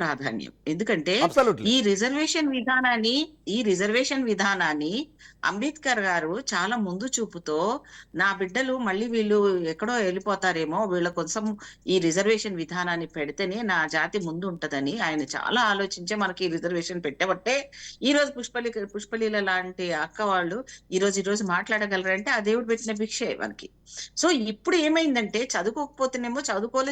ప్రాధాన్యం. ఎందుకంటే అబ్సల్యూట్లీ. ఈ రిజర్వేషన్ విధానాన్ని అంబేద్కర్ గారు చాలా ముందు చూపుతో, నా బిడ్డలు మళ్ళీ వీళ్ళు ఎక్కడో వెళ్ళిపోతారేమో, వీళ్ళ కోసం ఈ రిజర్వేషన్ విధానాన్ని పెడితేనే నా జాతి ముందుంటదని ఆయన చాలా ఆలోచించే మనకి ఈ రిజర్వేషన్ పెట్టబట్టే ఈరోజు పుష్పలీల లాంటి అక్క వాళ్ళు ఈ రోజు మాట్లాడగలరంటే ఆ దేవుడు పెట్టిన భిక్షే మనకి. సో ఇప్పుడు ఏమైందంటే చదువుకోకపోతేనేమో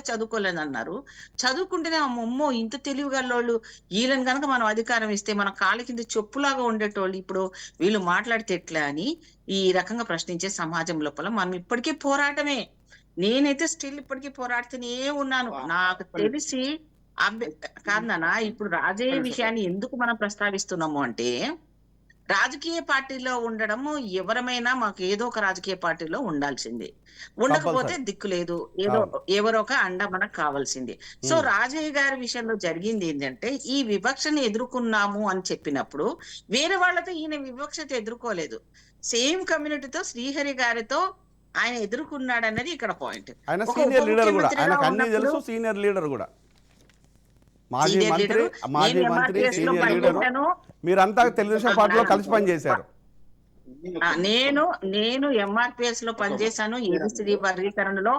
చదువుకోలేదన్నారు. చదువుకుంటేనే అమ్మో ఇంత తెలివిగల్లోళ్ళు, వీళ్ళని కనుక మనం అధికారం ఇస్తే మన కాళ్ళ కింద చెప్పులాగా ఉండేటోళ్ళు ఇప్పుడు వీళ్ళు మాట్లాడితే ఎట్లా అని ఈ రకంగా ప్రశ్నించే సమాజం లోపల మనం ఇప్పటికీ పోరాటమే. నేనైతే స్టిల్ ఇప్పటికీ పోరాడుతూనే ఉన్నాను. నాకు తెలిసి కాదు నాన్న, ఇప్పుడు రాజయ్య విషయాన్ని ఎందుకు మనం ప్రస్తావిస్తున్నాము అంటే, రాజకీయ పార్టీలో ఉండడము ఎవరమైనా మాకు ఏదో ఒక రాజకీయ పార్టీలో ఉండాల్సిందే. ఉండకపోతే కంపల్సరీ. దిక్కు లేదు. ఏదో అవును. ఎవరో ఒక అండ మనకు కావాల్సిందే. సో రాజయ్య గారి విషయంలో జరిగింది ఏంటంటే, ఈ వివక్షని ఎదుర్కొన్నాము అని చెప్పినప్పుడు వేరే వాళ్ళతో ఈయన వివక్షత ఎదుర్కోలేదు. సేమ్ కమ్యూనిటీతో శ్రీహరి గారితో ఆయన ఎదుర్కొన్నాడన్నది ఇక్కడ పాయింట్. ఆయన ఒక ఉప సీనియర్ లీడర్ కూడా, ముఖ్యమంత్రిగా ఆయనకు అన్నీ ఉన్నప్పుడు తెలుసు, సీనియర్ లీడర్ కూడా, మాజీ సీనియర్ మంత్రి, లీడరు. మాజీ నేను మంత్రి, MRPS లో సీనియర్ లీడరు. పనిచేశాను. మీరంతా తెలుగుదేశం పార్టీలో కలిసి పనిచేశారు. నేను ఎంఆర్పిఎస్ లో పనిచేశాను. ఏబిసిడి వర్గీకరణలో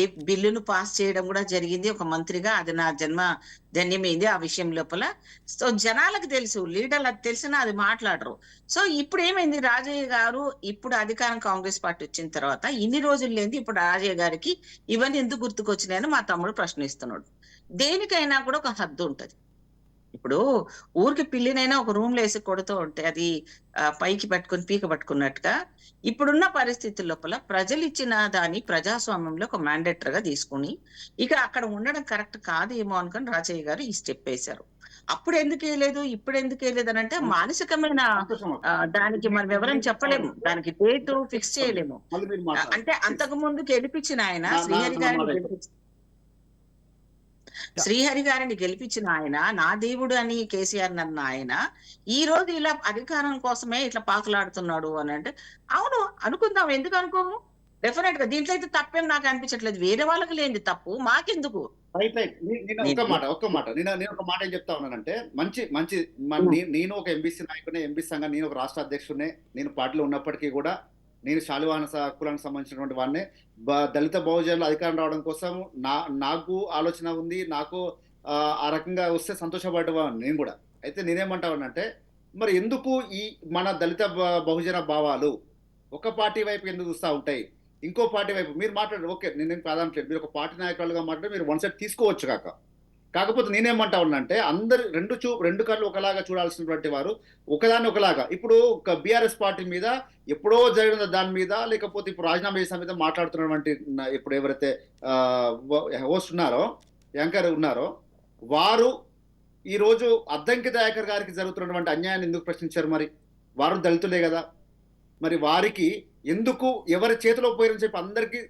ఈ బిల్లును పాస్ చేయడం కూడా జరిగింది ఒక మంత్రిగా. అది నా జన్మ ధన్యమైంది ఆ విషయం లోపల. సో జనాలకు తెలుసు, లీడర్లకు తెలిసినా అది మాట్లాడరు. సో ఇప్పుడు ఏమైంది, రాజయ్య గారు ఇప్పుడు అధికారం కాంగ్రెస్ పార్టీ వచ్చిన తర్వాత ఇన్ని రోజులు లేని ఇప్పుడు రాజయ్య గారికి ఇవన్నీ ఎందుకు గుర్తుకొచ్చినాయని మా తమ్ముడు ప్రశ్నిస్తున్నాడు. దేనికైనా కూడా ఒక హద్దు ఉంటది. ఇప్పుడు ఊరికి పిల్లినైనా ఒక రూమ్ లో వేసి కొడుతూ ఉంటే అది పైకి పట్టుకుని పీక పట్టుకున్నట్టుగా ఇప్పుడున్న పరిస్థితుల లోపల ప్రజలు ఇచ్చిన దాన్ని ప్రజాస్వామ్యంలో ఒక మ్యాండేటరీగా తీసుకుని ఇక అక్కడ ఉండడం కరెక్ట్ కాదేమో అనుకుని రాజయ్య గారు ఈ స్టెప్ వేశారు. అప్పుడు ఎందుకు వేయలేదు, ఇప్పుడు ఎందుకు వేయలేదు అని అంటే మానసికమైన దానికి మనం వివరం చెప్పలేము, దానికి డేట్ ఫిక్స్ చేయలేము. అంటే అంతకు ముందు గెలిపించిన ఆయన శ్రీహరి గారిని గెలిపించిన ఆయన, నా దేవుడు అని కేసీఆర్ అన్న ఆయన ఈ రోజు ఇలా అధికారం కోసమే ఇట్లా పాకులాడుతున్నాడు అని అంటే, అవును అనుకుందాం, ఎందుకు అనుకోము? డెఫినెట్ గా దీంట్లో అయితే తప్పేం నాకు అనిపించట్లేదు. వేరే వాళ్ళకి లేని తప్పు మాకెందుకు? Right right. ఒక్క మాట నేను ఒక మాట ఏం చెప్తా ఉన్నానంటే, మంచి నేను ఒక ఎంబీసీ నాయకునే, ఎంబీసీ సంఘం, నేను ఒక రాష్ట్ర అధ్యక్షుడినే. నేను పార్టీలో ఉన్నప్పటికీ కూడా నేను శాలివాహన కులానికి సంబంధించినటువంటి వాడిని. దళిత బహుజనులు అధికారం రావడం కోసం నాకు ఆలోచన ఉంది. నాకు ఆ రకంగా వస్తే సంతోషపడేవాడిని నేను కూడా. అయితే నేనేమంటానంటే, మరి ఎందుకు ఈ మన దళిత బహుజన భావాలు ఒక పార్టీ వైపు ఎందుకు చూస్తూ ఉంటాయి, ఇంకో పార్టీ వైపు మీరు మాట్లాడారు. ఓకే, నేనేం ప్రాధాన్యత, మీరు ఒక పార్టీ నాయకులుగా మాట్లాడి మీరు వన్ సైడ్ తీసుకోవచ్చు కాకపోతే నేనేమంటా ఉన్నానంటే, అందరు రెండు కళ్ళు ఒకలాగా చూడాల్సినటువంటి వారు ఒకదాన్ని ఒకలాగా. ఇప్పుడు ఒక బీఆర్ఎస్ పార్టీ మీద ఎప్పుడో జరిగిన దాని మీద, లేకపోతే ఇప్పుడు రాజీనామా చేసిన మీద మాట్లాడుతున్నటువంటి ఇప్పుడు ఎవరైతే హోస్ట్ ఉన్నారో, యాంకర్ ఉన్నారో, వారు ఈరోజు అద్దంకి దయాకర్ గారికి జరుగుతున్నటువంటి అన్యాయాన్ని ఎందుకు ప్రశ్నించారు? మరి వారు దళితులే కదా, మరి వారికి ఎందుకు ఎవరి చేతిలో పోయిరని చెప్పి అందరికీ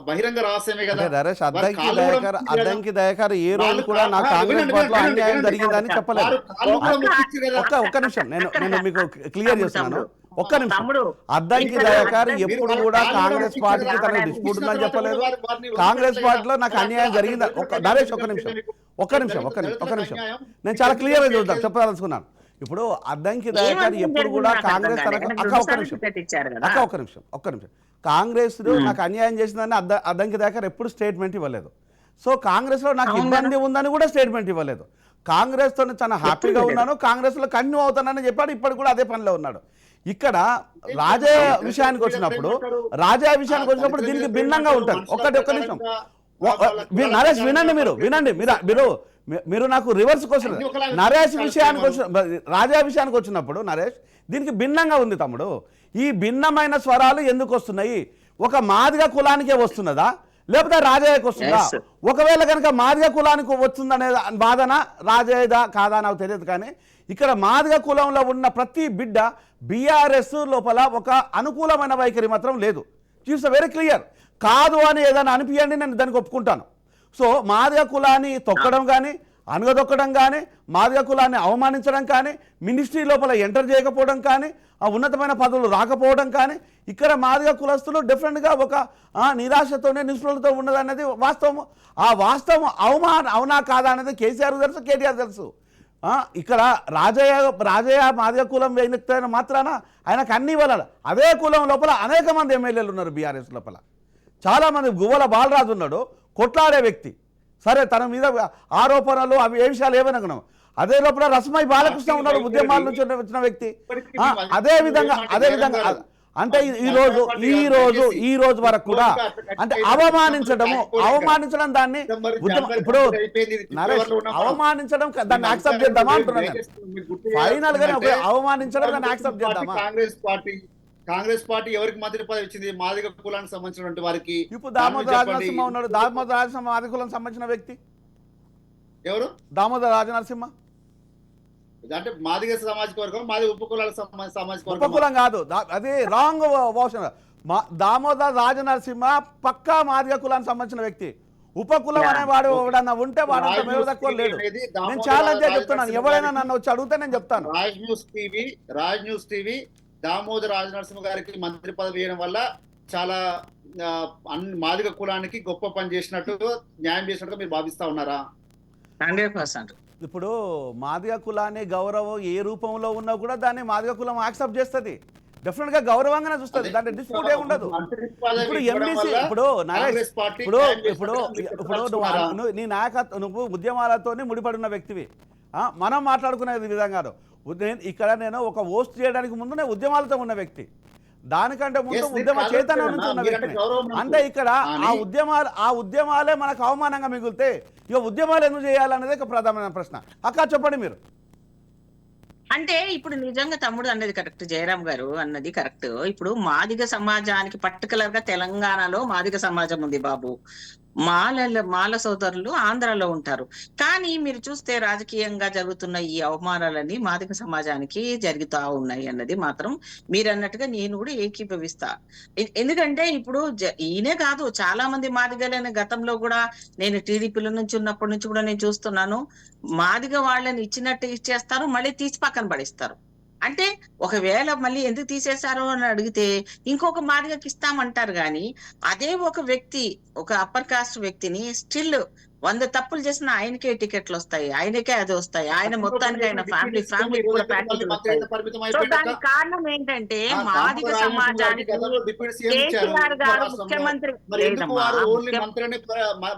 బహిరంగ రహస్యమే కదా. నరేష్, అద్దంకి దయాకర్ ఏ రోజు కూడా నా కాంగ్రెస్ పార్టీలో అన్యాయం జరిగిందని చెప్పలేదు. ఒక్క నిమిషం, నేను మీకు క్లియర్ చేస్తున్నాను. ఒక్క నిమిషం. అద్దంకి దయాకర్ ఎప్పుడు కూడా కాంగ్రెస్ పార్టీకి తనకు డిస్ప్యూట్ ఉందని చెప్పలేదు. కాంగ్రెస్ పార్టీలో నాకు అన్యాయం జరిగింది. నరేష్ ఒక్క నిమిషం, నేను చాలా క్లియర్ గా చూద్దాం చెప్పదలుచుకున్నాను. ఇప్పుడు అద్దంకి దయాకర్ ఎప్పుడు కూడా కాంగ్రెస్ ఒక్క నిమిషం కాంగ్రెస్ నాకు అన్యాయం చేసిందని అద్దంకి దయాకర్ ఎప్పుడు స్టేట్మెంట్ ఇవ్వలేదు. సో కాంగ్రెస్ లో నాకు ఇబ్బంది ఉందని కూడా స్టేట్మెంట్ ఇవ్వలేదు. కాంగ్రెస్ తో చాలా హ్యాపీగా ఉన్నాను, కాంగ్రెస్ లో కంటిన్యూ అవుతానని చెప్పాడు. ఇప్పుడు కూడా అదే పనిలో ఉన్నాడు. ఇక్కడ రాజయ్య విషయానికి వచ్చినప్పుడు దీనికి భిన్నంగా ఉంటుంది. ఒక్క నిమిషం నరేష్, మీరు నాకు రివర్స్ క్వశ్చన్. రాజా విషయానికి వచ్చినప్పుడు నరేష్ దీనికి భిన్నంగా ఉంది తమ్ముడు. ఈ భిన్నమైన స్వరాలు ఎందుకు వస్తున్నాయి? ఒక మాదిగ కులానికే వస్తున్నదా, లేకపోతే రాజయ్యకు వస్తుందా? ఒకవేళ కనుక మాదిగ కులానికి వస్తుందనే వాదన రాజయ్యదా కాదా నాకు తెలియదు. కానీ ఇక్కడ మాదిగ కులంలో ఉన్న ప్రతి బిడ్డ బీఆర్ఎస్ లోపల ఒక అనుకూలమైన వైఖరి మాత్రం లేదు. It's very clear. కాదు అని ఏదైనా అనిపించండి, నేను దానికి ఒప్పుకుంటాను. సో మాదిగ కులాన్ని తొక్కడం కానీ అనగదొక్కడం కానీ, మాదిగ కులాన్ని అవమానించడం కానీ, మినిస్ట్రీ లోపల ఎంటర్ చేయకపోవడం కానీ, ఆ ఉన్నతమైన పదవులు రాకపోవడం కానీ, ఇక్కడ మాదిగ కులస్తులు డిఫరెంట్గా ఒక నిరాశతోనే నిస్పృహలతో ఉన్నదనేది వాస్తవం. ఆ వాస్తవం అవునా కాదా అనేది కేసీఆర్ తెలుసు, కేటీఆర్ తెలుసు. ఇక్కడ రాజయ్య మాదిగ కులం వేయన మాత్రాన ఆయనకు అన్ని ఇవ్వాలి. అదే కులం లోపల అనేక మంది ఎమ్మెల్యేలు ఉన్నారు బీఆర్ఎస్ లోపల. చాలామంది గువ్వల బాలరాజు ఉన్నాడు, కొట్లాడే వ్యక్తి. సరే, తన మీద ఆరోపణలు అవి ఏ విషయాలు ఏమనగనం. అదే లోపల రస్మై బాలకృష్ణ ఉన్నాడు, ఉద్యమాల నుంచి వచ్చిన వ్యక్తి. అదే విధంగా అంటే ఈ రోజు వరకు కూడా అంటే అవమానించడం దాన్ని ఇప్పుడు నరేష్ అవమానించడం దాన్ని యాక్సెప్ట్ చేద్దామా అంటున్నాను. ఫైనల్ గా అవమానించడం దాన్ని యాక్సెప్ట్ చేద్దామా? కాంగ్రెస్ పార్టీ ఎవరికి మంత్రి పదవి ఇచ్చింది? మాదిగ కులానికి సంబంధించినటువంటి వారికి. ఇప్పుడు దామోదర్ రాజనరసింహ ఉన్నాడు. దామోదర్ రాజనరసింహ మాదిగ కులానికి సంబంధించిన వ్యక్తి ఎవరు? దామోదర్ రాజనరసింహ. అంటే మాదిగ సామాజిక వర్గం, మాదిగ ఉపకులాల సామాజిక వర్గం. ఉపకులం కాదు, అది రాంగ్ వర్షన్. దామోదర్ రాజనరసింహ పక్కా మాదిగ కులానికి సంబంధించిన వ్యక్తి. ఉపకులం అనేవాడు ఎవడన్నా ఉంటే వాడంత మేలు తక్కువ లేడు. నేను ఛాలెంజ్ చెప్తున్నాను, ఎవరైనా నన్ను వచ్చి అడిగితే నేను చెప్తాను. రాజ్ న్యూస్ టీవీ దామోదర్ రాజనరసింహ గారికి మంత్రి పదవి వేయడం వల్ల చాలా మాదిగ కులానికి గొప్ప పని చేసినట్టు, న్యాయం చేసినట్టుగా మీరు భావిస్తా ఉన్నారా? 100%. ఇప్పుడు మాదిగ కులాన్ని గౌరవం ఏ రూపంలో ఉన్నా కూడా దాన్ని మాదిగ కులం యాక్సెప్ట్ చేస్తుంది. డెఫినెట్ గా గౌరవంగానే చూస్తుంది, దాంట్లో డిస్ప్యూట్ ఏ ఉండదు. ఇప్పుడు ఎంబీసీ ఇప్పుడు నరేష్ ఇప్పుడు నీ నాయకత్వం, నువ్వు ఉద్యమాలతో ముడిపడిన వ్యక్తివి. మనం మాట్లాడుకునేది విధంగా ఇక్కడ నేను ఒక హోస్ట్ చేయడానికి ముందు నేను ఉద్యమాలతో ఉన్న వ్యక్తి, దానికంటే ముందు ఉద్యమ చైతన్యం నుంచి ఉన్న వ్యక్తి. అంటే ఇక్కడ ఆ ఉద్యమాలే మనకు అవమానంగా మిగిలితే ఇక ఉద్యమాలు ఎందుకు చేయాలనేది ఒక ప్రధానమైన ప్రశ్న. అక్క చెప్పండి మీరు. అంటే ఇప్పుడు నిజంగా తమ్ముడు అన్నది కరెక్ట్, జయరాం గారు అన్నది కరెక్ట్. ఇప్పుడు మాదిగ సమాజానికి పర్టికులర్ గా తెలంగాణలో మాదిగ సమాజం ఉంది బాబు. మాల సోదరులు ఆంధ్రాలో ఉంటారు. కానీ మీరు చూస్తే రాజకీయంగా జరుగుతున్న ఈ అవమానాలన్నీ మాదిగ సమాజానికి జరుగుతా ఉన్నాయి అన్నది మాత్రం మీరు అన్నట్టుగా నేను కూడా ఏకీభవిస్తా. ఎందుకంటే ఇప్పుడు ఈయనే కాదు, చాలా మంది మాదిగలైన గతంలో కూడా నేను టీడీపీల నుంచి ఉన్నప్పటి నుంచి కూడా నేను చూస్తున్నాను. మాదిగ వాళ్ళని ఇచ్చినట్టు ఇచ్చేస్తారు, మళ్ళీ తీసి పక్కన పడేస్తారు. అంటే ఒకవేళ మళ్ళీ ఎందుకు తీసేశారు అని అడిగితే ఇంకొక మాదిగకి ఇస్తామంటారు. కానీ అదే ఒక వ్యక్తి, ఒక అప్పర్ కాస్ట్ వ్యక్తిని స్టిల్ 100 తప్పులు చేసిన ఆయనకే టికెట్లు వస్తాయి, ఆయనకే అది వస్తాయి, ఆయన మొత్తానికి ఆయన ఫ్యామిలీ కూడా ప్యాకేజీలు వస్తాయి. సో దానికి కారణం ఏంటంటే మాదిగ సమాజానికి కేసీఆర్ గారు ముఖ్యమంత్రి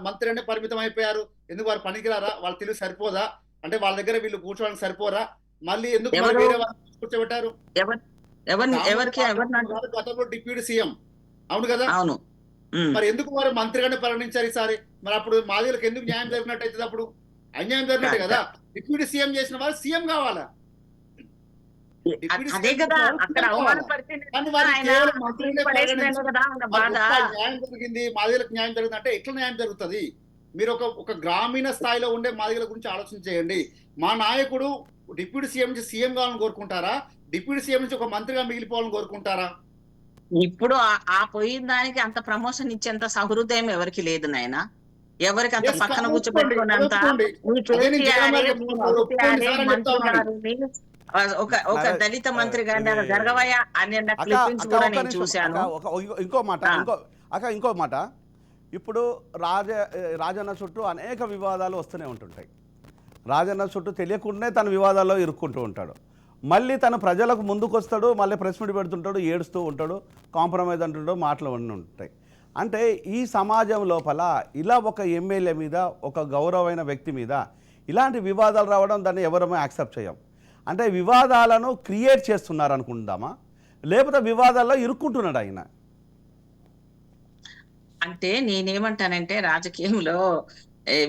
మంత్రిని పరిమితం అయిపోయారు. ఎందుకు వారు పనికిరారా? వాళ్ళ తెలుగు సరిపోదా? అంటే వాళ్ళ దగ్గర వీళ్ళు కూర్చోవడానికి సరిపోరా? మళ్ళీ ఎందుకు వేరే వాళ్ళని కూర్చోబెట్టారు? గతంలో డిప్యూటీ సీఎం, అవును కదా? అవును. మరి ఎందుకు వారు మంత్రిగానే పరిగణించారు ఈసారి? మరి అప్పుడు మాదిగలకు ఎందుకు న్యాయం జరిగినట్టు అవుతుంది? అప్పుడు అన్యాయం జరిగినట్టు కదా. డిప్యూటీ సీఎం చేసిన వారు సీఎం కావాలా? న్యాయం జరిగింది, మాదిగలకు న్యాయం జరిగింది అంటే ఎట్లా న్యాయం జరుగుతుంది? మీరు ఒక గ్రామీణ స్థాయిలో ఉండే మాదిగల గురించి ఆలోచన చేయండి. మా నాయకుడు డిప్యూటీ సీఎం నుంచి సీఎం కావాలని కోరుకుంటారా? డిప్యూటీ సీఎం నుంచి ఒక మంత్రిగా మిగిలిపోవాలని కోరుకుంటారా? ఇప్పుడు ఆ పోయిన దానికి అంత ప్రమోషన్ ఇచ్చేంత సహృదయం ఎవరికి లేదు నాయన. ఎవరికి అంత పక్కన కూర్చోబెట్టుకున్నంత ఒక దళిత మంత్రి గారి జరగవయ్య అనే క్లిప్పింగ్స్ కూడా నేను చూశాను. ఇంకో మాట, ఇప్పుడు రాజన్న చుట్టూ అనేక వివాదాలు వస్తూనే ఉంటుంటాయి. రాజన్న చుట్టూ తెలియకుండానే తన వివాదాల్లో ఇరుక్కుంటూ ఉంటాడు. మళ్ళీ తన ప్రజలకు ముందుకు వస్తాడు, మళ్ళీ ప్రెస్ మీట్ పెడుతుంటాడు, ఏడుస్తూ ఉంటాడు, కాంప్రమైజ్ అంటుంటాడు, మాటలు అన్నీ ఉంటాయి. అంటే ఈ సమాజం లోపల ఇలా ఒక ఎమ్మెల్యే మీద, ఒక గౌరవమైన వ్యక్తి మీద ఇలాంటి వివాదాలు రావడం దాన్ని ఎవరమో యాక్సెప్ట్ చేయం. అంటే వివాదాలను క్రియేట్ చేస్తున్నారు అనుకుందామా, లేకపోతే వివాదాల్లో ఇరుక్కుంటున్నాడు ఆయన? అంటే నేనేమంటానంటే రాజకీయంలో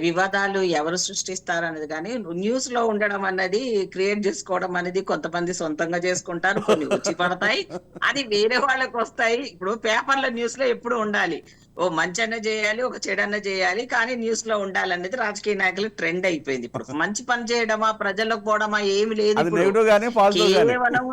వివాదాలు ఎవరు సృష్టిస్తారు అనేది కానీ న్యూస్ లో ఉండడం అన్నది క్రియేట్ చేసుకోవడం అనేది కొంతమంది సొంతంగా చేసుకుంటారు, కొన్ని వచ్చి పడతాయి, అది వేరే వాళ్ళకి వస్తాయి. ఇప్పుడు పేపర్ల న్యూస్ లో ఎప్పుడు ఉండాలి, ఓ మంచి అన్న చేయాలి, ఒక చెడన్న చేయాలి, కానీ న్యూస్ లో ఉండాలనేది రాజకీయ నాయకులకు ట్రెండ్ అయిపోయింది. ఇప్పుడు మంచి పని చేయడమా, ప్రజలకు పోవడమా ఏమి లేదు. కేవలం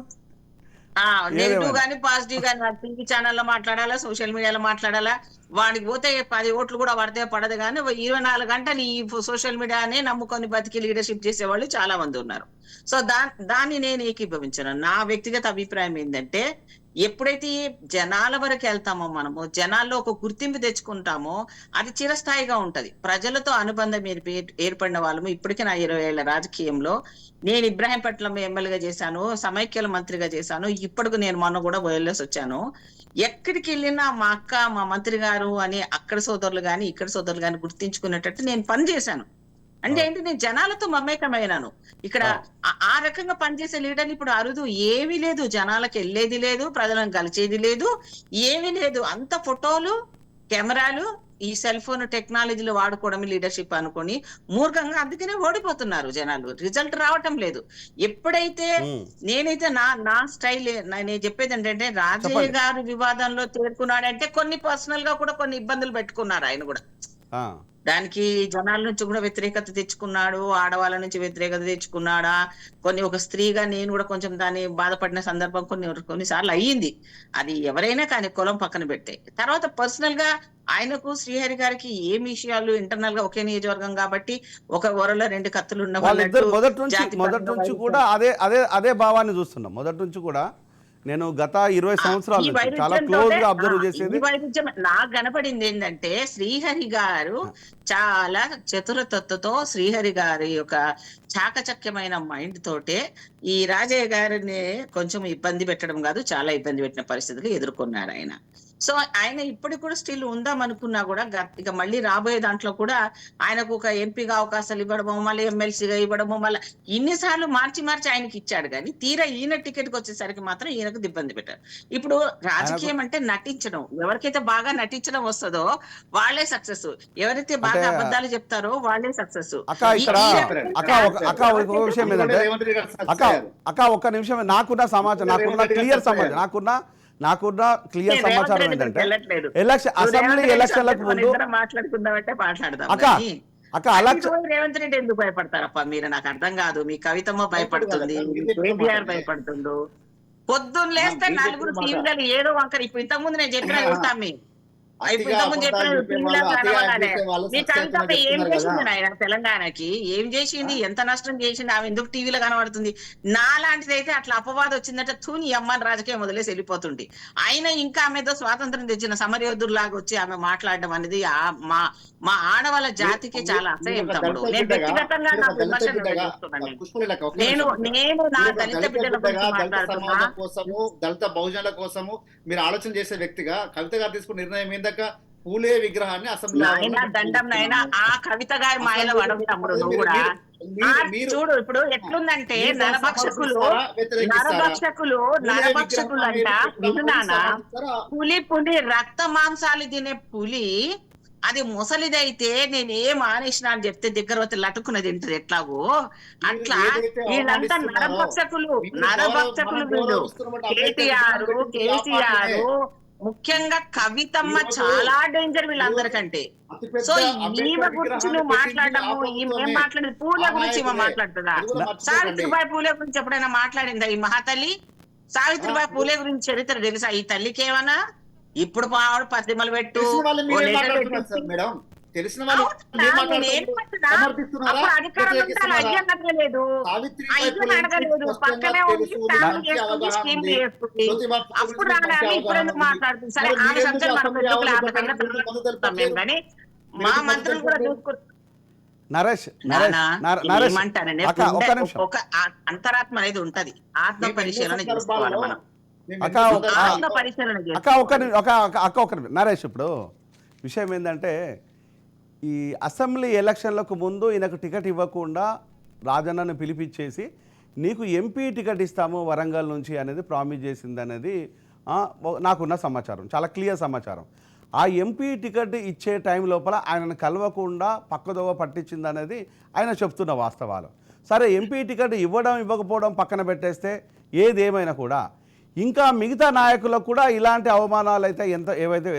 నెగిటివ్ గానీ పాజిటివ్ గానీ టీవీ ఛానల్లో మాట్లాడాలా, సోషల్ మీడియాలో మాట్లాడాలా, వాడికి పోతే 10 ఓట్లు కూడా పడితే పడదు కానీ 24 గంటలు ఈ సోషల్ మీడియానే నమ్ముకొని బతికి లీడర్షిప్ చేసేవాళ్ళు చాలా మంది ఉన్నారు. సో దాన్ని నేను ఏకీభవించను. నా వ్యక్తిగత అభిప్రాయం ఏంటంటే, ఎప్పుడైతే జనాల వరకు వెళ్తామో, మనము జనాల్లో ఒక గుర్తింపు తెచ్చుకుంటామో అది చిరస్థాయిగా ఉంటది. ప్రజలతో అనుబంధం ఏర్పడిన వాళ్ళము. ఇప్పటికీ నా 20 ఏళ్ల రాజకీయంలో నేను ఇబ్రాహీంపట్నం ఎమ్మెల్యేగా చేశాను, సమైక్యల మంత్రిగా చేశాను, ఇప్పటికి నేను మొన్న కూడా వెళ్ళేసి వచ్చాను. ఎక్కడికి వెళ్ళినా మా అక్క, మా మంత్రి గారు అని అక్కడ సోదరులు గాని ఇక్కడ సోదరులు గాని గుర్తించుకునేటట్టు నేను పని చేశాను. అంటే ఏంటి, నేను జనాలతో మమేకమైనాను. ఇక్కడ ఆ రకంగా పనిచేసే లీడర్ని ఇప్పుడు అరుదు. ఏమీ లేదు, జనాలకు వెళ్ళేది లేదు, ప్రజలను కలిసేది లేదు, ఏమీ లేదు. అంత ఫోటోలు, కెమెరాలు, ఈ సెల్ ఫోన్ టెక్నాలజీలు వాడుకోవడం లీడర్షిప్ అనుకొని మూర్ఖంగా అందుకనే ఓడిపోతున్నారు జనాలు. రిజల్ట్ రావటం లేదు. ఎప్పుడైతే నేనైతే నా స్టైల్ నేను చెప్పేది ఏంటంటే, రాజయ్య గారు వివాదంలో చేరుకున్నాడంటే కొన్ని పర్సనల్ గా కూడా కొన్ని ఇబ్బందులు పెట్టుకున్నారు ఆయన కూడా. దానికి జనాల నుంచి కూడా వ్యతిరేకత తెచ్చుకున్నాడు, ఆడవాళ్ళ నుంచి వ్యతిరేకత తెచ్చుకున్నాడా, ఒక స్త్రీగా నేను కూడా కొంచెం దాన్ని బాధపడిన సందర్భం కొన్నిసార్లు అయ్యింది. అది ఎవరైనా కానీ కులం పక్కన పెట్టే తర్వాత పర్సనల్ గా ఆయనకు శ్రీహరి గారికి ఏం విషయాలు ఇంటర్నల్ గా ఒకే నియోజకవర్గం కాబట్టి ఒక వరలో 2 కత్తులు ఉన్న మొదటి నుంచి కూడా అదే భావాన్ని చూస్తున్నాం. మొదటి నుంచి కూడా నేను గత 20 సంవత్సరాలు చాలా క్లోజ్ గా అబ్జర్వ్ చేసేది. నాకు కనపడింది ఏంటంటే, శ్రీహరి గారు చాలా చతురతత్వతో, శ్రీహరి గారి యొక్క చాకచక్యమైన మైండ్ తోటే ఈ రాజయ్య గారిని కొంచెం ఇబ్బంది పెట్టడం కాదు, చాలా ఇబ్బంది పెట్టిన పరిస్థితులు ఎదుర్కొన్నారు ఆయన. సో ఆయన ఇప్పటికి కూడా స్టిల్ ఉందాం అనుకున్నా కూడా ఇక మళ్ళీ రాబోయే దాంట్లో కూడా ఆయనకు ఒక ఎంపీగా అవకాశాలు ఇవ్వడము, మళ్ళీ ఎమ్మెల్సీగా ఇవ్వడము, మళ్ళీ ఇన్నిసార్లు మార్చి ఆయనకి ఇచ్చాడు. కానీ తీరా ఈయన టికెట్కి వచ్చేసరికి మాత్రం ఈయనకు ఇబ్బంది పెట్టారు. ఇప్పుడు రాజకీయం అంటే నటించడం. ఎవరికైతే బాగా నటించడం వస్తుందో వాళ్ళే సక్సెస్, ఎవరైతే బాగా అబద్ధాలు చెప్తారో వాళ్ళే సక్సెస్. ఒక్క నిమిషం, నాకున్న సమాచారం, నాకున్న క్లియర్ సమాచారం ఏంటంటే, అసెంబ్లీ ఎలక్షన్లకు ముందు రేవంత్ రెడ్డి ఎందుకు భయపడతారప్ప మీరు? నాకు అర్థం కాదు. మీ కవితమ్మ భయపడుతుంది, కేటీఆర్ భయపడుతుండు. పొద్దున్న లేస్తే 4 టీవీలలో ఏదో వంకర. ఇప్పుడు ఇంతకుముందు నేను చెప్పిన చూస్తాం మీ ఏం చేసింది ఆయన తెలంగాణకి? ఏం చేసింది? ఎంత నష్టం చేసింది? ఆమె ఎందుకు టీవీలో కనబడుతుంది? నాలాంటిది అయితే అట్లా అపవాదం వచ్చిందంటే తూని అమ్మని రాజకీయం వదిలేసి వెళ్ళిపోతుంది. అయినా ఇంకా ఆమెతో స్వాతంత్రం తెచ్చిన సమరయోధుల్లాగా వచ్చి ఆమె మాట్లాడడం అనేది మా ఆడవాళ్ళ జాతికి చాలా అసహ్యం తమ్ముడు. నేను వ్యక్తిగతంగా నా విమర్శలు నేను నా దళిత బిడ్డల గురించి మాట్లాడుతున్నా. దళిత బహుజనుల కోసము మీరు ఆలోచన చేసే వ్యక్తిగా కవిత గారు తీసుకున్న నిర్ణయం ఏందక పూలే విగ్రహాన్ని అసెంబ్లీ దండం నైనా ఆ కవిత గారి మాయలో పడవు తమ్ముడు. నువ్వు కూడా చూడు ఇప్పుడు ఎట్లుందంటే, నరభక్షకులు అంట విన్నానా, పులి రక్త మాంసాలు తినే పులి అది ముసలిదైతే నేను ఏం ఆనేసిన అని చెప్తే దగ్గర వచ్చి లటుకున్నది తింటది ఎట్లాగో అట్లా. వీళ్ళంతా నరభక్షకులు వీళ్ళు. కేసీఆర్, ముఖ్యంగా కవితమ్మ చాలా డేంజర్ వీళ్ళందరికంటే. సో ఈమె గురించి నువ్వు మాట్లాడము, ఈమె మాట్లాడేది పూలే గురించి ఈమె మాట్లాడుతుందా? సావిత్రిబాయి పూలే గురించి ఎప్పుడైనా మాట్లాడిందా ఈ మహాతల్లి? సావిత్రిబాయి పూలే గురించి చరిత్ర తెలుసా ఈ తల్లికి ఏమన్నా? ఇప్పుడు పావుడు పద్దిమలు పెట్టు, తెలిసిన అధికారం ఉండాలి. అయ్యన్నదే లేదు, అయ్యని అడగలేదు, పక్కనే ఉంది స్కీమ్ చేసుకుంది. అప్పుడు రాగానే ఇప్పుడు ఎందుకు మాట్లాడుతుంది? సరే ఆమె సంఖ్య మేము కానీ మా మంత్రులు కూడా చూసుకుంటాం. ఒక అంతరాత్మ అనేది ఉంటది, ఆత్మ పరిశీలన చేసుకోవాలి మనం. నరేష్, ఇప్పుడు విషయం ఏంటంటే, ఈ అసెంబ్లీ ఎలక్షన్లకు ముందు ఈయనకు టికెట్ ఇవ్వకుండా రాజన్నను పిలిపించేసి నీకు ఎంపీ టికెట్ ఇస్తాము వరంగల్ నుంచి అనేది ప్రామిస్ చేసింది అనేది నాకున్న సమాచారం, చాలా క్లియర్ సమాచారం. ఆ ఎంపీ టికెట్ ఇచ్చే టైం లోపల ఆయనను కలవకుండా పక్కదోవ పట్టించింది అనేది ఆయన చెప్తున్న వాస్తవాలు. సరే, ఎంపీ టికెట్ ఇవ్వకపోవడం పక్కన పెట్టేస్తే ఏదేమైనా కూడా ఇంకా మిగతా నాయకులకు కూడా ఇలాంటి అవమానాలు అయితే ఏవైతే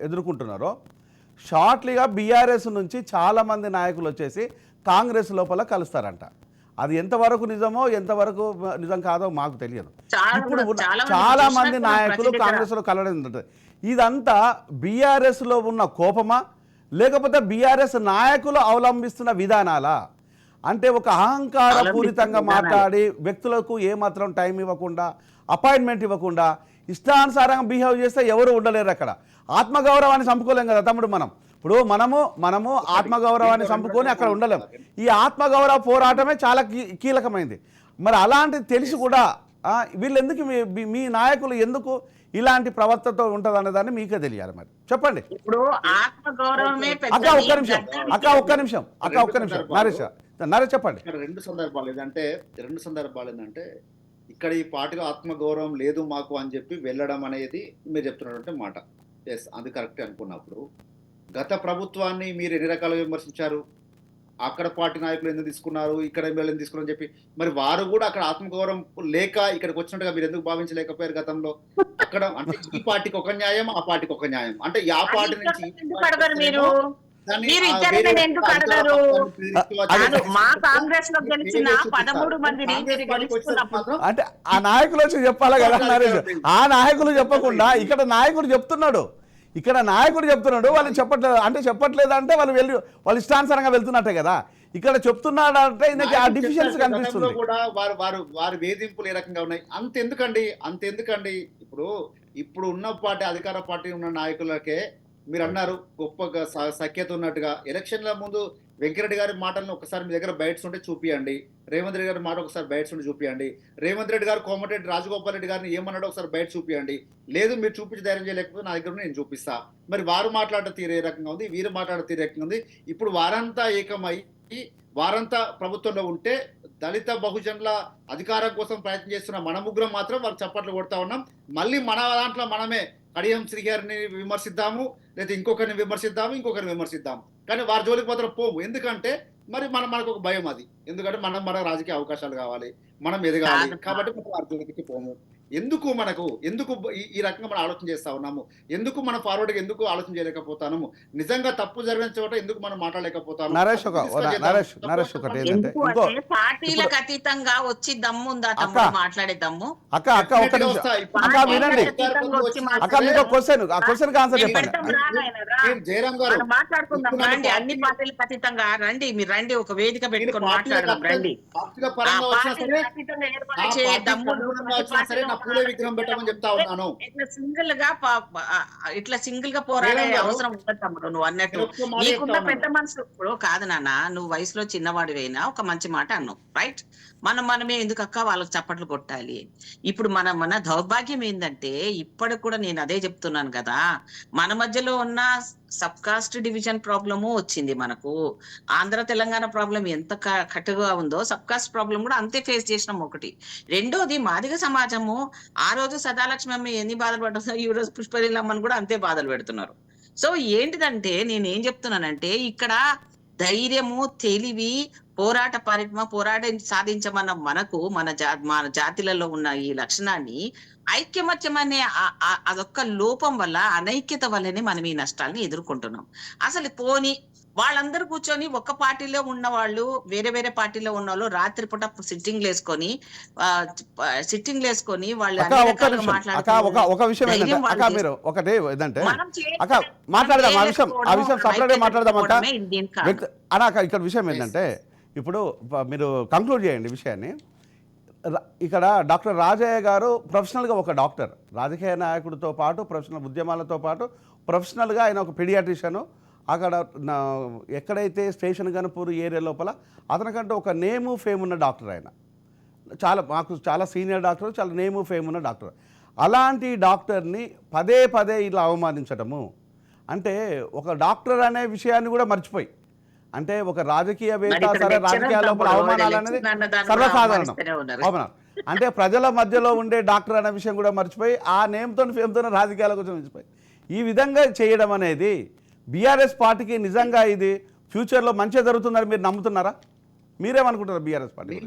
ఎదుర్కొంటున్నారో, షార్ట్లీగా బీఆర్ఎస్ నుంచి చాలామంది నాయకులు వచ్చేసి కాంగ్రెస్ లోపల కలుస్తారంట. అది ఎంతవరకు నిజమో ఎంతవరకు నిజం కాదో మాకు తెలియదు. ఇప్పుడు చాలా చాలా మంది చూసినట్టు నాయకులు ప్రతి కాంగ్రెస్లో కలవడం ఉంటుంది. ఇదంతా బీఆర్ఎస్లో ఉన్న కోపమా లేకపోతే బీఆర్ఎస్ నాయకులు అవలంబిస్తున్న విధానాలా? అంటే ఒక అహంకారపూరితంగా మాట్లాడి వ్యక్తులకు ఏమాత్రం టైం ఇవ్వకుండా అపాయింట్మెంట్ ఇవ్వకుండా ఇష్టానుసారంగా బిహేవ్ చేస్తే ఎవరు ఉండలేరు అక్కడ. ఆత్మగౌరవాన్ని చంపుకోలేం కదా తమ్ముడు. ఇప్పుడు మనము ఆత్మగౌరవాన్ని చంపుకొని అక్కడ ఉండలేం. ఈ ఆత్మగౌరవ పోరాటమే చాలా కీలకమైంది. మరి అలాంటిది తెలిసి కూడా వీళ్ళు ఎందుకు మీ నాయకులు ఎందుకు ఇలాంటి ప్రవర్తనతో ఉంటుంది అనే దాన్ని మీకే తెలియాలి. మరి చెప్పండి. ఇప్పుడు ఆత్మగౌరవమే ఒక్క నిమిషం నరేష్ చెప్పండి. రెండు సందర్భాలు ఏంటంటే ఇక్కడ ఈ పార్టీలో ఆత్మగౌరవం లేదు మాకు అని చెప్పి వెళ్ళడం అనేది మీరు చెప్తున్నటువంటి మాట. ఎస్, అది కరెక్ట్ అనుకున్నప్పుడు గత ప్రభుత్వాన్ని మీరు ఎన్ని రకాలుగా విమర్శించారు? అక్కడ పార్టీ నాయకులు ఎందుకు తీసుకున్నారు, ఇక్కడ ఎమ్మెల్యేలు తీసుకున్నారని చెప్పి మరి వారు కూడా అక్కడ ఆత్మగౌరవం లేక ఇక్కడికి వచ్చినట్టుగా మీరు ఎందుకు భావించలేకపోయారు గతంలో? అక్కడ అంటే ఈ పార్టీకి ఒక న్యాయం, ఆ పార్టీకి ఒక న్యాయం. అంటే ఆ పార్టీ నుంచి అంటే ఆ నాయకులు వచ్చి చెప్పాలి కదా నరేష్. ఆ నాయకులు చెప్పకుండా ఇక్కడ నాయకుడు చెప్తున్నాడు వాళ్ళు చెప్పట్లేదు. అంటే చెప్పట్లేదు అంటే వాళ్ళు ఇష్టానుసారంగా వెళ్తున్నట్టే కదా. ఇక్కడ చెప్తున్నాడు అంటే ఆ డిఫిషియన్సీ కనిపిస్తుంది. కూడా వారి వేధింపులు ఏ రకంగా ఉన్నాయి? అంతెందుకండి ఇప్పుడు ఉన్న పార్టీ, అధికార పార్టీ ఉన్న నాయకులకే మీరు అన్నారు గొప్పగా సఖ్యత ఉన్నట్టుగా. ఎలక్షన్ల ముందు వెంకరెడ్డి గారి మాటలను ఒకసారి మీ దగ్గర బయట్స్ ఉంటే చూపియండి, రేవంత్ రెడ్డి గారి మాట ఒకసారి బయట్స్ ఉంటే చూపియండి, రేవంత్ రెడ్డి గారు కోమటిరెడ్డి రాజగోపాల్ రెడ్డి గారిని ఏమన్నాడో ఒకసారి బయట చూపియండి. లేదు మీరు చూపించి ధైర్యం చేయలేకపోతే నా దగ్గర నేను చూపిస్తా. మరి వారు మాట్లాడే తీరు ఏ రకంగా ఉంది, వీరు మాట్లాడే తీరు ఏ రకంగా ఉంది? ఇప్పుడు వారంతా ఏకమై వారంతా ప్రభుత్వంలో ఉంటే దళిత బహుజనుల అధికారం కోసం ప్రయత్నం చేస్తున్న మన ముగ్గురం మాత్రం వారు చప్పట్లు కొడతా ఉన్నాం. మళ్ళీ మన దాంట్లో మనమే కడియం శ్రీ గారిని విమర్శిద్దాము, లేదా ఇంకొకరిని విమర్శిద్దాం, కానీ వారి జోలికి మాత్రం పోము. ఎందుకంటే మరి మనకు ఒక భయం అది. ఎందుకంటే మన రాజకీయ అవకాశాలు కావాలి, మనం ఎదగాలి, కాబట్టి వారి జోలికి పోము. ఎందుకు ఈ రకంగా మనం ఆలోచన చేస్తా ఉన్నాము? ఎందుకు మనం ఫార్వర్డ్గా ఎందుకు ఆలోచన చేయలేకపోతాము? నిజంగా తప్పు జరిగిన చోట ఎందుకు మనం మాట్లాడలేకపోతాము? నరేష్ ఒకటి ఏంటంటే పార్టీలకు అతీతంగా వచ్చి దమ్ము ఉందా తమ్ముడు మాట్లాడే దమ్ము? అక్క వినండి అక్క, మీకు క్వశ్చన్ ఆన్సర్ చెప్పండి. జయరామ్ గారు మాట్లాడుకుందాం రండి, అన్ని పార్టీలకు అతీతంగా రండి, మీరు రండి, ఒక వేదిక పెట్టుకొని మాట్లాడదాం రండి. ఇట్లా సింగిల్ గా పోరాడే అవసరం ఉంటుంది తమ్ముడు. నువ్వు అన్నట్టు నీకున్న పెద్ద మనసు ఇప్పుడు కాదు నాన్న, నువ్వు వయసులో చిన్నవాడివైనా ఒక మంచి మాట అన్నావు, రైట్? మనమే ఎందుకు అక్క వాళ్ళకి చప్పట్లు కొట్టాలి? ఇప్పుడు మన దౌర్భాగ్యం ఏంటంటే ఇప్పటికి కూడా నేను అదే చెప్తున్నాను కదా, మన మధ్యలో ఉన్న సబ్ కాస్ట్ డివిజన్ ప్రాబ్లము వచ్చింది మనకు. ఆంధ్ర తెలంగాణ ప్రాబ్లం ఎంత కట్టుగా ఉందో సబ్ కాస్ట్ ప్రాబ్లం కూడా అంతే ఫేస్ చేసినాం. ఒకటి. రెండోది మాదిగ సమాజము ఆ రోజు సదాలక్ష్మి అమ్మ ఎన్ని బాధలు పడుతుందో ఈ రోజు పుష్పలీలమ్మని కూడా అంతే బాధలు పెడుతున్నారు. సో ఏంటిదంటే నేనేం చెప్తున్నానంటే ఇక్కడ ధైర్యము, తెలివి, పోరాటం సాధించమన్న మనకు మన జాతిలలో ఉన్న ఈ లక్షణాన్ని ఐక్యమత్యం అనే అదొక్క లోపం వల్ల, అనైక్యత వల్లనే మనం ఈ నష్టాలని ఎదుర్కొంటున్నాం. అసలు పోని వాళ్ళందరూ కూర్చొని ఒక్క పార్టీలో ఉన్న వాళ్ళు వేరే పార్టీలో ఉన్న వాళ్ళు రాత్రిపూట సిట్టింగ్లు వేసుకొని వాళ్ళు ఒక విషయం ఏంటంటే మీరు ఒకటే ఏంటంటే అక్క మాట్లాడదాం ఆ విషయం సపరేట్గా మాట్లాడదాం అక్క. ఇక్కడ విషయం ఏంటంటే ఇప్పుడు మీరు కంక్లూడ్ చేయండి విషయాన్ని. ఇక్కడ డాక్టర్ రాజయ్య గారు ప్రొఫెషనల్గా ఒక డాక్టర్, రాజకీయ నాయకుడితో పాటు ప్రొఫెషనల్ ఉద్యమాలతో పాటు ప్రొఫెషనల్గా ఆయన ఒక పీడియాట్రిషియను. అక్కడ ఎక్కడైతే స్టేషన్ గన్పూర్ ఏరియా లోపల అతనికంటే ఒక నేము ఫేమ్ ఉన్న డాక్టర్. ఆయన మాకు చాలా సీనియర్ డాక్టర్, చాలా నేము ఫేమ్ ఉన్న డాక్టర్. అలాంటి డాక్టర్ని పదే ఇలా అవమానించడము అంటే ఒక డాక్టర్ అనే విషయాన్ని కూడా మర్చిపోయి, అంటే ఒక రాజకీయవేత్త సరే రాజకీయాల లోపల అవమానాలు అనేది సర్వసాధారణం. అవునా? అంటే ప్రజల మధ్యలో ఉండే డాక్టర్ అనే విషయం కూడా మర్చిపోయి ఆ నేమ్తో ఫేమ్తో రాజకీయాల కోసం మర్చిపోయి ఈ విధంగా చేయడం అనేది బీఆర్ఎస్ పార్టీకి నిజంగా ఇది ఫ్యూచర్లో మంచిగా జరుగుతుందని మీరు నమ్ముతున్నారా? మీరేమనుకుంటారు బీఆర్ఎస్ పార్టీ?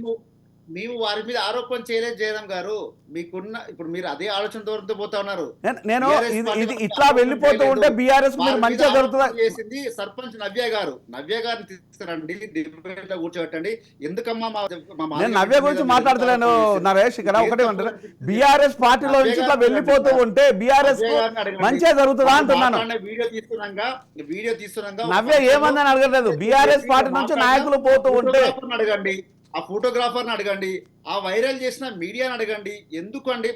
మేము వారి మీద ఆరోపణ చేయలేదు జయరాం గారు. మీకున్న ఇప్పుడు మీరు అదే ఆలోచన దూరంతో పోతా ఉన్నారు. నేను BRS ఇది పార్టీ ఇది వాళ్ళకి ఇట్లా ఆరోపణ వెళ్ళిపోతూ చేయలేదు. ఉంటే బీఆర్ఎస్ వారి మీరు మీద మంచిగా జరుగుతుందా? ఆరోపణ చేసింది సర్పంచ్ నవ్య గారు. నవ్య గారిని తీసుకురండి, డిబేట్ లో కూర్చోబెట్టండి. ఎందుకమ్మా నేను నవ్య గురించి మాట్లాడతలేను నరేష్. ఇక్కడ ఒకటే ఉంటారు, బీఆర్ఎస్ పార్టీలో నుంచి ఇట్లా వెళ్ళిపోతూ ఉంటే బీఆర్ఎస్ మంచిగా జరుగుతుందా అంటున్నాను. వీడియో తీస్తున్నాగా నవ్య ఏమందని అడగలేదు. బీఆర్ఎస్ పార్టీ నుంచి నాయకులు పోతూ ఉంటే అడగండి, ఆ ఫోటోగ్రాఫర్ని అడగండి, ఆ వైరల్ చేసిన మీడియాని అడగండి. ఎందుకు అండి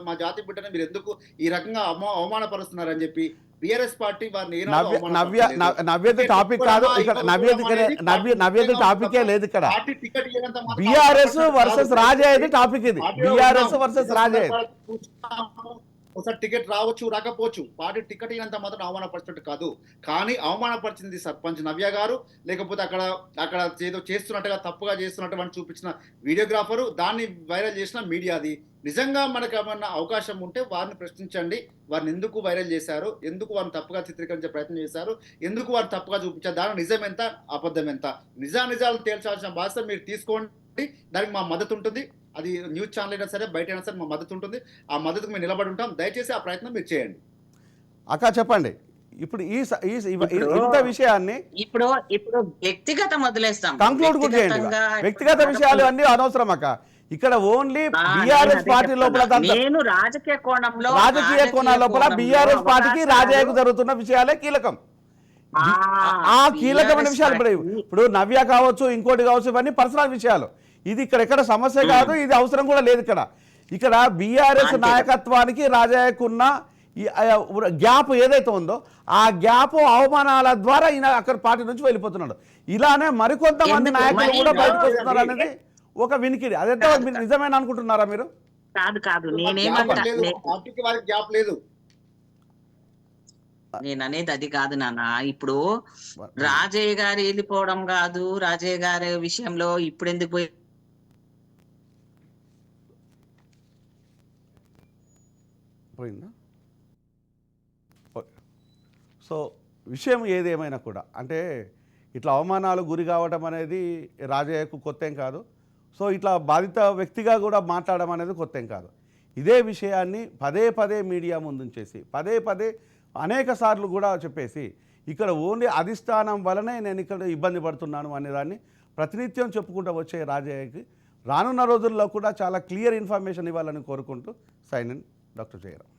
మా జాతి బిడ్డని మీరు ఎందుకు ఈ రకంగా అవమానపరుస్తున్నారని చెప్పి బీఆర్ఎస్ పార్టీ వారిని నవ్యది టాపిక్ కాదు ఇక్కడ. నవ్యది టాపికే లేదు ఇక్కడ. బీఆర్ఎస్ వర్సెస్ రాజయ్యది టాపిక్. ఇది బీఆర్ఎస్ వర్సెస్ రాజయ్య. ఒకసారి టికెట్ రావచ్చు రాకపోవచ్చు, పార్టీ టికెట్ అయినంత మాత్రం అవమానపరిచినట్టు కాదు. కానీ అవమానపరిచింది సర్పంచ్ నవ్య గారు, లేకపోతే అక్కడ ఏదో చేస్తున్నట్టుగా తప్పుగా చేస్తున్నట్టు అని చూపించిన వీడియోగ్రాఫరు, దాన్ని వైరల్ చేసిన మీడియాది. నిజంగా మనకు ఏమన్నా అవకాశం ఉంటే వారిని ప్రశ్నించండి. వారిని ఎందుకు వైరల్ చేశారు, ఎందుకు వారిని తప్పుగా చిత్రీకరించే ప్రయత్నం చేశారు, ఎందుకు వారిని తప్పుగా చూపించారు, దాని నిజం ఎంత అబద్ధం ఎంత, నిజాలు తేల్చాల్సిన బాధ్యత మీరు తీసుకోండి. దానికి మా మద్దతు ఉంటుంది. అది న్యూస్ ఛానల్ అయినా సరే బయట అయినా సరే మా మద్దతు ఉంటుంది. ఆ మద్దతుకు మేము నిలబడి ఉంటాం. దయచేసి ఆ ప్రయత్నం మీరు చేయండి. అక్క చెప్పండి. ఇప్పుడు ఇంత విషయాన్ని ఇప్పుడు వ్యక్తిగతం వదిలేస్తాం, కంక్లూడ్ కూడా చేయండి. వ్యక్తిగత విషయాలు అన్ని అనవసరం అక్క. ఇక్కడ ఓన్లీ బీఆర్ఎస్ పార్టీ లోపల నేను రాజకీయ కోణం లోపల బీఆర్ఎస్ పార్టీకి రాజయ్యకు జరుగుతున్న విషయాలే కీలకం. ఆ కీలకమైన విషయాలు ఇప్పుడు నవ్య కావచ్చు, ఇంకోటి కావచ్చు, ఇవన్నీ పర్సనల్ విషయాలు. ఇది ఇక్కడ సమస్య కాదు, ఇది అవసరం కూడా లేదు. ఇక్కడ బీఆర్ఎస్ నాయకత్వానికి రాజయ్యకున్న గ్యాప్ ఏదైతే ఉందో ఆ గ్యాప్ అవమానాల ద్వారా ఈయన అక్కడ పార్టీ నుంచి వెళ్ళిపోతున్నాడు. ఇలానే మరికొంతమంది నాయకులు కూడా బయటకు వస్తున్నారు అనేది ఒక వినికిడి. అదంతా మీరు నిజమేనా అనుకుంటున్నారా మీరు? కాదు నేను అనేది అది కాదు నాన్న. ఇప్పుడు రాజయ్య గారు వెళ్ళిపోవడం కాదు, రాజయ్య గారి విషయంలో ఇప్పుడు ఎందుకు పోయిందా? సో విషయం ఏదేమైనా కూడా అంటే ఇట్లా అవమానాలు గురి కావడం అనేది రాజయ్యకు కొత్త ఏం కాదు. సో ఇట్లా బాధిత వ్యక్తిగా కూడా మాట్లాడడం అనేది కొత్త ఏం కాదు. ఇదే విషయాన్ని పదే మీడియా ముందుంచేసి పదే అనేక సార్లు కూడా చెప్పేసి ఇక్కడ ఓన్లీ అధిష్టానం వలనే నేను ఇక్కడ ఇబ్బంది పడుతున్నాను అనేదాన్ని ప్రతినిత్యం చెప్పుకుంటూ వచ్చే రాజయ్యకి రానున్న రోజుల్లో కూడా చాలా క్లియర్ ఇన్ఫర్మేషన్ ఇవ్వాలని కోరుకుంటూ సైన్ ఇన్ డాక్టర్ జయరాం.